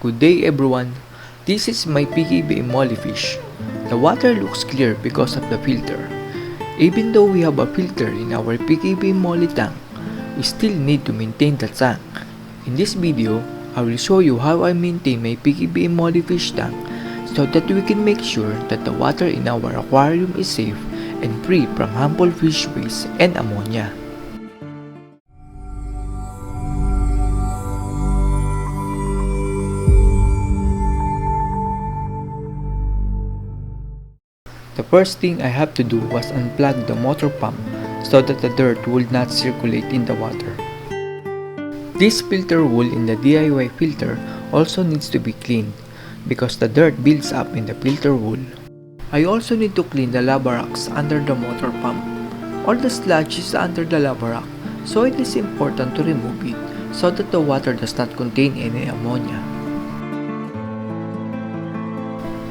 Good day everyone, this is my pkbm mollyfish. The water looks clear because of the filter. Even though we have a filter in our pkbm molly tank, we still need to maintain the tank. In this video, I will show you how I maintain my pkbm mollyfish tank so that we can make sure that the water in our aquarium is safe and free from harmful fish waste and ammonia. The first thing I have to do was unplug the motor pump so that the dirt would not circulate in the water. This filter wool in the DIY filter also needs to be cleaned because the dirt builds up in the filter wool. I also need to clean the labacs under the motor pump. All the sludge is under the labac, so it is important to remove it so that the water does not contain any ammonia.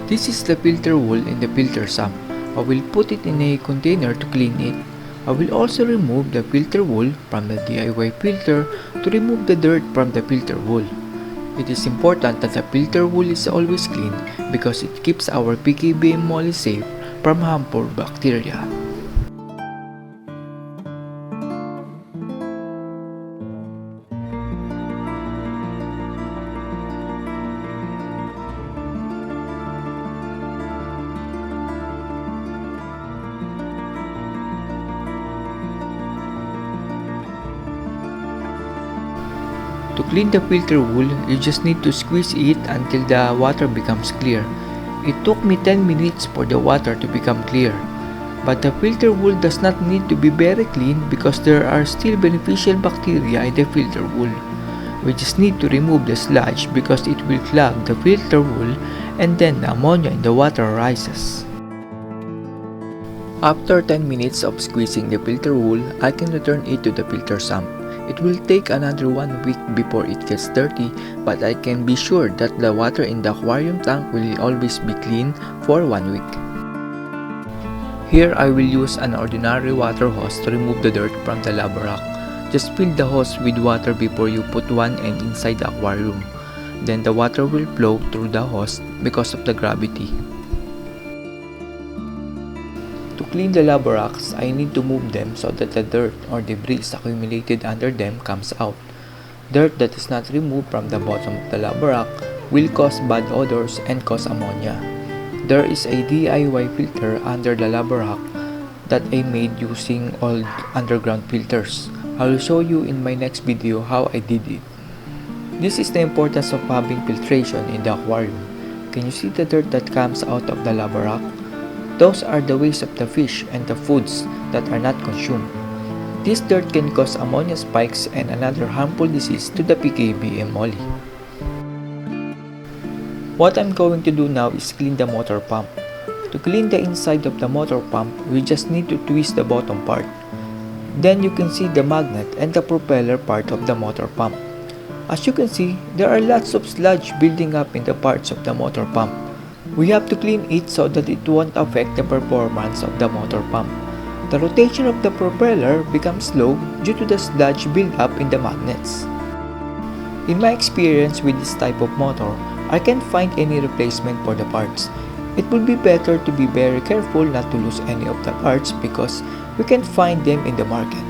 This is the filter wool in the filter sump. I will put it in a container to clean it. I will also remove the filter wool from the DIY filter to remove the dirt from the filter wool. It is important that the filter wool is always clean because it keeps our pkbm molly safe from harmful bacteria. To clean the filter wool, you just need to squeeze it until the water becomes clear. It took me 10 minutes for the water to become clear. But the filter wool does not need to be very clean because there are still beneficial bacteria in the filter wool. We just need to remove the sludge because it will clog the filter wool and then the ammonia in the water rises. After 10 minutes of squeezing the filter wool, I can return it to the filter sump. It will take another 1 week before it gets dirty, but I can be sure that the water in the aquarium tank will always be clean for 1 week. Here I will use an ordinary water hose to remove the dirt from the labac. Just fill the hose with water before you put one end inside the aquarium. Then the water will flow through the hose because of the gravity. To clean the labacs, I need to move them so that the dirt or debris accumulated under them comes out. Dirt that is not removed from the bottom of the labac will cause bad odors and cause ammonia. There is a DIY filter under the labac that I made using old underground filters. I will show you in my next video how I did it. This is the importance of having filtration in the aquarium. Can you see the dirt that comes out of the labac? Those are the waste of the fish and the foods that are not consumed. This dirt can cause ammonia spikes and another harmful disease to the pkbm molly. What I'm going to do now is clean the motor pump. To clean the inside of the motor pump, we just need to twist the bottom part. Then you can see the magnet and the propeller part of the motor pump. As you can see, there are lots of sludge building up in the parts of the motor pump. We have to clean it so that it won't affect the performance of the motor pump. The rotation of the propeller becomes slow due to the sludge build-up in the magnets. In my experience with this type of motor, I can't find any replacement for the parts. It would be better to be very careful not to lose any of the parts because we can't find them in the market.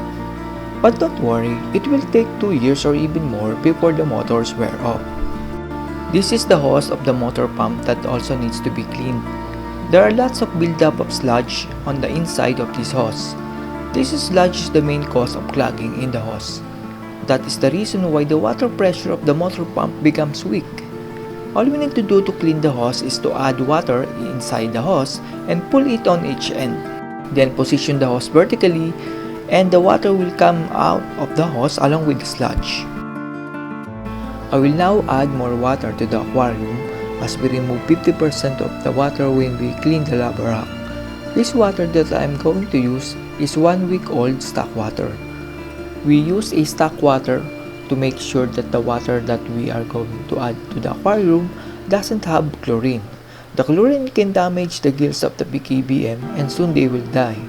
But don't worry, it will take 2 years or even more before the motors wear off. This is the hose of the motor pump that also needs to be cleaned. There are lots of buildup of sludge on the inside of this hose. This sludge is the main cause of clogging in the hose. That is the reason why the water pressure of the motor pump becomes weak. All we need to do to clean the hose is to add water inside the hose and pull it on each end. Then position the hose vertically and the water will come out of the hose along with the sludge. I will now add more water to the aquarium as we remove 50% of the water when we clean the labac. This water that I am going to use is 1 week old stock water. We use a stock water to make sure that the water that we are going to add to the aquarium doesn't have chlorine. The chlorine can damage the gills of the pkbm and soon they will die.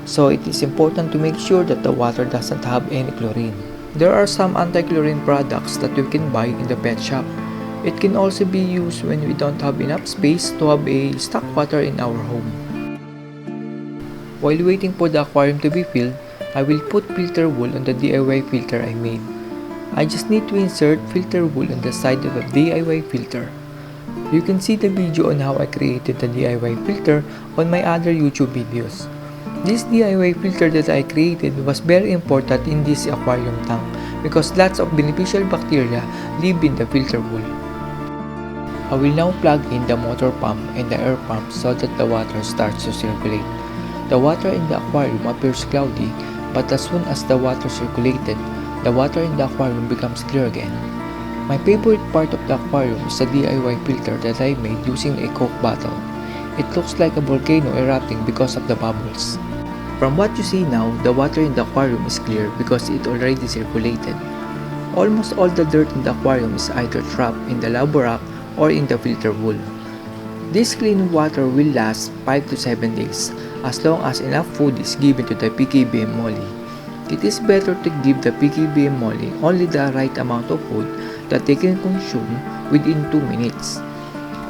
So it is important to make sure that the water doesn't have any chlorine. There are some anti-chlorine products that you can buy in the pet shop. It can also be used when we don't have enough space to have a stock water in our home. While waiting for the aquarium to be filled, I will put filter wool on the DIY filter I made. I just need to insert filter wool on the side of the DIY filter. You can see the video on how I created the DIY filter on my other YouTube videos. This DIY filter that I created was very important in this aquarium tank because lots of beneficial bacteria live in the filter wool. I will now plug in the motor pump and the air pump so that the water starts to circulate. The water in the aquarium appears cloudy, but as soon as the water circulated, the water in the aquarium becomes clear again. My favorite part of the aquarium is the DIY filter that I made using a Coke bottle. It looks like a volcano erupting because of the bubbles. From what you see now, the water in the aquarium is clear because it already circulated. Almost all the dirt in the aquarium is either trapped in the labac or in the filter wool. This clean water will last 5 to 7 days as long as enough food is given to the pkbm molly. It is better to give the pkbm molly only the right amount of food that they can consume within 2 minutes.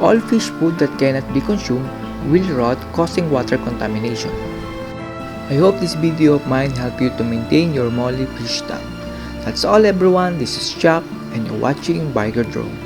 All fish food that cannot be consumed will rot, causing water contamination. I hope this video of mine helped you to maintain your molly fish tank. That's all everyone, this is Chuck and you're watching Biker Drone.